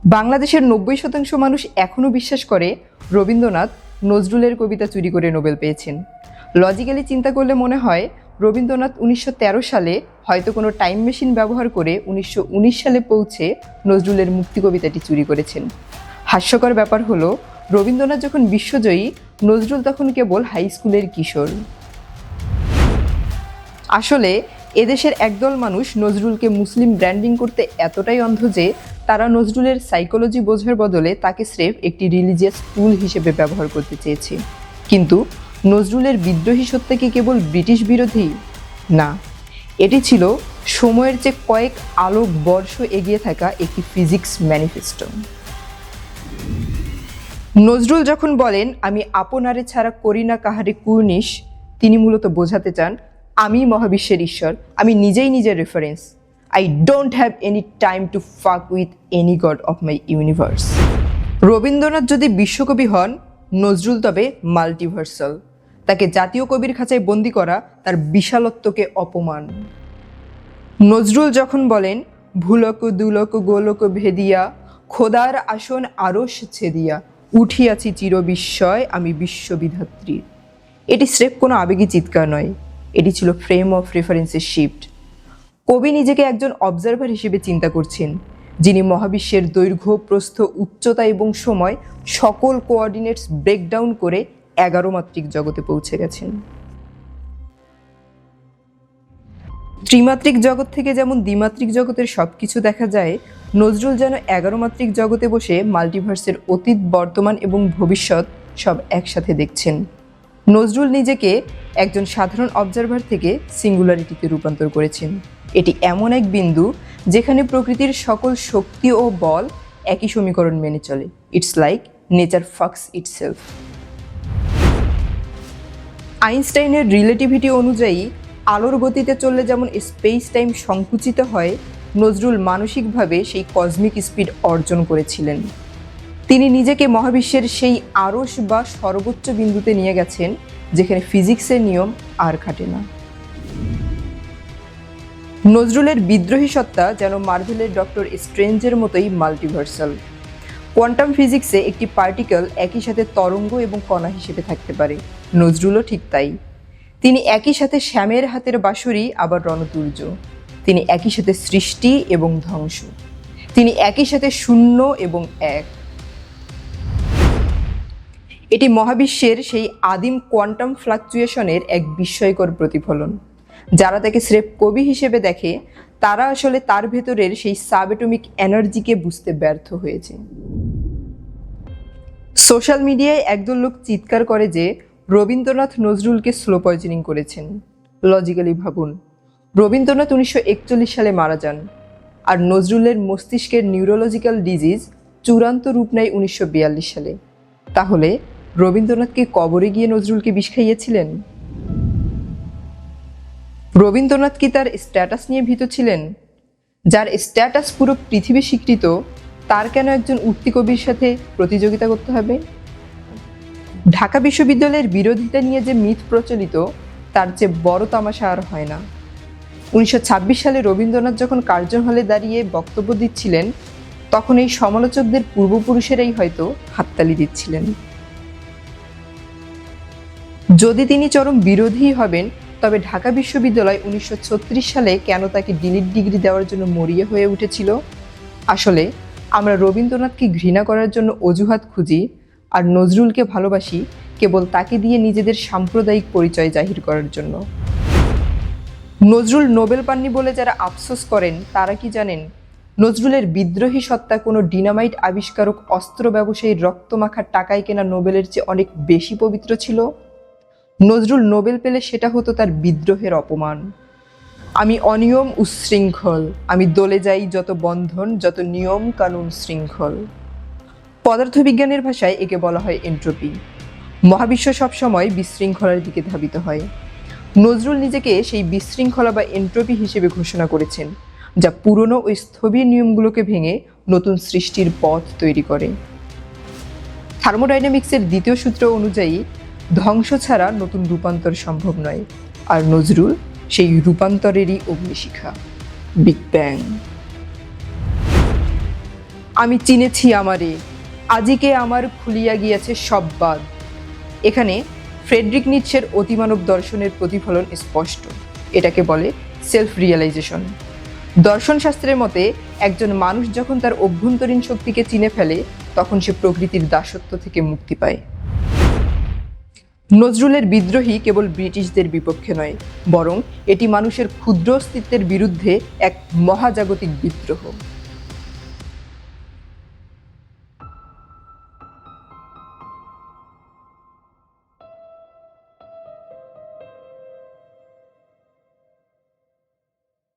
বাংলাদেশের ৯০% মানুষ এখনও বিশ্বাস করে রবীন্দ্রনাথ নজরুলের কবিতা চুরি করে নোবেল পেয়েছেন। লজিক্যালি চিন্তা করলে মনে হয় রবীন্দ্রনাথ ১৯১৩ সালে হয়তো কোনো টাইম মেশিন ব্যবহার করে ১৯১৯ সালে পৌঁছে নজরুলের মুক্তি কবিতাটি চুরি করেছেন। হাস্যকর ব্যাপার হলো, রবীন্দ্রনাথ যখন বিশ্বজয়ী, নজরুল তখন কেবল হাই স্কুলের কিশোর। আসলে এদেশের একদল মানুষ নজরুলকে মুসলিম ব্র্যান্ডিং করতে এতটাই অন্ধ যে তারা নজরুলের সাইকোলজি বোঝার বদলে তাকে স্রেফ একটি রিলিজিয়াস টুল হিসেবে ব্যবহার করতে চেয়েছে। কিন্তু নজরুলের বিদ্রোহী সত্তা কি কেবল ব্রিটিশ বিরোধী? না, এটি ছিল সময়ের চেয়ে কয়েক আলোক বর্ষ এগিয়ে থাকা একটি ফিজিক্স ম্যানিফেস্টো। নজরুল যখন বলেন আমি আপনারে ছাড়া করি না কাহারে কুর্নিশ, তিনি মূলত বোঝাতে চান আমি মহাবিশ্বের ঈশ্বর, আমি নিজেই নিজের reference. I don't have any time to ফাক with any god of my universe. Rabindranath যদি বিশ্বকবি হন, নজরুল তবে মাল্টিভার্সাল। তাকে জাতীয় কবির খাঁচায় বন্দি করা তার বিশালত্বকে অপমান। নজরুল যখন বলেন ভুলক দুলক গোলক ভেদিয়া, খোদার আসন আরশ ছেদিয়া, উঠিয়াছি চিরবিস্ময় আমি বিশ্ববিধাত্রীর, এটি স্রেফ কোনো আবেগী চিৎকার নয়, এটি ছিল ফ্রেম অফ রেফারেন্সের শিফট। কবি নিজেকে একজন অবজারভার হিসেবে চিন্তা করছেন, যিনি মহাবিশ্বের দৈর্ঘ্য, প্রস্থ, উচ্চতা এবং সময় সকল কোঅর্ডিনেটস ব্রেকডাউন করে 11 মাত্রিক জগতে পৌঁছে গেছেন। ত্রিমাত্রিক জগৎ থেকে যেমন দ্বিমাত্রিক জগতের সব কিছু দেখা যায়, নজরুল যেন 11 মাত্রিক জগতে বসে মাল্টিভার্সের অতীত, বর্তমান এবং ভবিষ্যৎ সব একসাথে দেখছেন। নজরুল নিজেকে একজন সাধারণ অবজারভার থেকে সিঙ্গুলারিটিতে রূপান্তর করেছেন। এটি এমন এক বিন্দু যেখানে প্রকৃতির সকল শক্তি ও বল একই সমীকরণ মেনে চলে। It's like nature Fox itself. আইনস্টাইনের রিলেটিভিটি অনুযায়ী আলোর গতিতে চললে যেমন স্পেস টাইম সংকুচিত হয়, নজরুল মানসিকভাবে সেই কসমিক স্পিড অর্জন করেছিলেন। তিনি নিজেকে মহাবিশ্বের সেই আরশ বা সর্বোচ্চ বিন্দুতে নিয়ে গেছেন যেখানে ফিজিক্সের নিয়ম আর খাটে না। নজরুলের বিদ্রোহী সত্তা যেন মার্ভেলের ডক্টর স্ট্রেঞ্জের মতোই মাল্টিভার্সাল। কোয়ান্টাম ফিজিক্সে একটি পার্টিকেল একই সাথে তরঙ্গ এবং কণা হিসেবে থাকতে পারে, নজরুলও ঠিক তাই। তিনি একই সাথে শ্যামের হাতের বাঁশরি আবার রণতুর্য, তিনি একই সাথে সৃষ্টি এবং ধ্বংস, তিনি একই সাথে শূন্য এবং এক। এটি মহাবিশ্বের সেই আদিম কোয়ান্টাম ফ্লাকচুয়েশনের এক বিস্ময়কর প্রতিফলন। যারা তাকে স্রেফ কবি হিসেবে দেখে, তারা আসলে তার ভেতরের সেই সাবএটমিক এনার্জিকে বুঝতে ব্যর্থ হয়েছে। সোশ্যাল মিডিয়ায় একদল লোক চিৎকার করে যে রবীন্দ্রনাথ নজরুলকে স্লো পয়জনিং করেছেন। লজিক্যালি ভাবুন, রবীন্দ্রনাথ 1941 সালে মারা যান, আর নজরুলের মস্তিষ্কের নিউরোলজিক্যাল ডিজিজ চূড়ান্ত রূপ নেয় 1942 সালে। তাহলে রবীন্দ্রনাথকে কবরে গিয়ে নজরুলকে বিষ খাইয়েছিলেন? রবীন্দ্রনাথ কি তার স্ট্যাটাস নিয়ে ভীত ছিলেন? যার স্ট্যাটাস পুরো পৃথিবী স্বীকৃত, তার কেন একজন উঠতি কবির সাথে প্রতিযোগিতা করতে হবে? ঢাকা বিশ্ববিদ্যালয়ের বিরোধিতা নিয়ে যে মিথ প্রচলিত, তার চেয়ে বড় তামাশা আর হয় না। 1926 সালে রবীন্দ্রনাথ যখন কার্জন হলে দাঁড়িয়ে বক্তব্য দিচ্ছিলেন, তখন এই সমালোচকদের পূর্বপুরুষেরাই হয়তো হাততালি দিচ্ছিলেন। যদি তিনি চরম বিরোধী হবেন, তবে ঢাকা বিশ্ববিদ্যালয় 1936 সালে কেন তাকে ডিলিট ডিগ্রি দেওয়ার জন্য মরিয়া হয়ে উঠেছিল? আসলে আমরা রবীন্দ্রনাথকে ঘৃণা করার জন্য অজুহাত খুঁজি, আর নজরুলকে ভালোবাসি কেবল তাকে দিয়ে নিজেদের সাম্প্রদায়িক পরিচয় জাহির করার জন্য। নজরুল নোবেল পাননি বলে যারা আফসোস করেন, তারা কি জানেন নজরুলের বিদ্রোহী সত্তা কোনো ডিনামাইট আবিষ্কারক, অস্ত্র ব্যবসায়ীর রক্তমাখা টাকায় কেনা নোবেলের চেয়ে অনেক বেশি পবিত্র ছিল? নজরুল নোবেল পেলে সেটা হতো তার বিদ্রোহের অপমান। আমি অনিয়ম উচ্ছৃঙ্খল, আমি দলে যাই যত বন্ধন, যত নিয়ম কানুন শৃঙ্খল। পদার্থবিজ্ঞানের ভাষায় একে বলা হয় এন্ট্রপি। মহাবিশ্ব সবসময় বিশৃঙ্খলার দিকে ধাবিত হয়। নজরুল নিজেকে সেই বিশৃঙ্খলা বা এন্ট্রপি হিসেবে ঘোষণা করেছেন, যা পুরনো ও স্থবির নিয়মগুলোকে ভেঙে নতুন সৃষ্টির পথ তৈরি করে। থার্মোডাইনামিক্সের দ্বিতীয় সূত্র অনুযায়ী ধ্বংস ছাড়া নতুন রূপান্তর সম্ভব নয়, আর নজরুল সেই রূপান্তরেরই অগ্নিশিখা, বিগ ব্যাং। আমি চিনেছি আমারে, আজিকে আমার খুলিয়া গিয়াছে সব বাদ। এখানে ফ্রেডরিক নিটশের অতিমানব দর্শনের প্রতিফলন স্পষ্ট। এটাকে বলে সেলফ রিয়েলাইজেশন। দর্শনশাস্ত্রের মতে একজন মানুষ যখন তার অভ্যন্তরীণ শক্তিকে চিনে ফেলে তখন সে প্রকৃতির দাসত্ব থেকে মুক্তি পায়। নজরুলের বিদ্রোহী কেবল ব্রিটিশদের বিপক্ষে নয়, বরং এটি মানুষের ক্ষুদ্র অস্তিত্বের বিরুদ্ধে এক মহাজাগতিক বিদ্রোহ।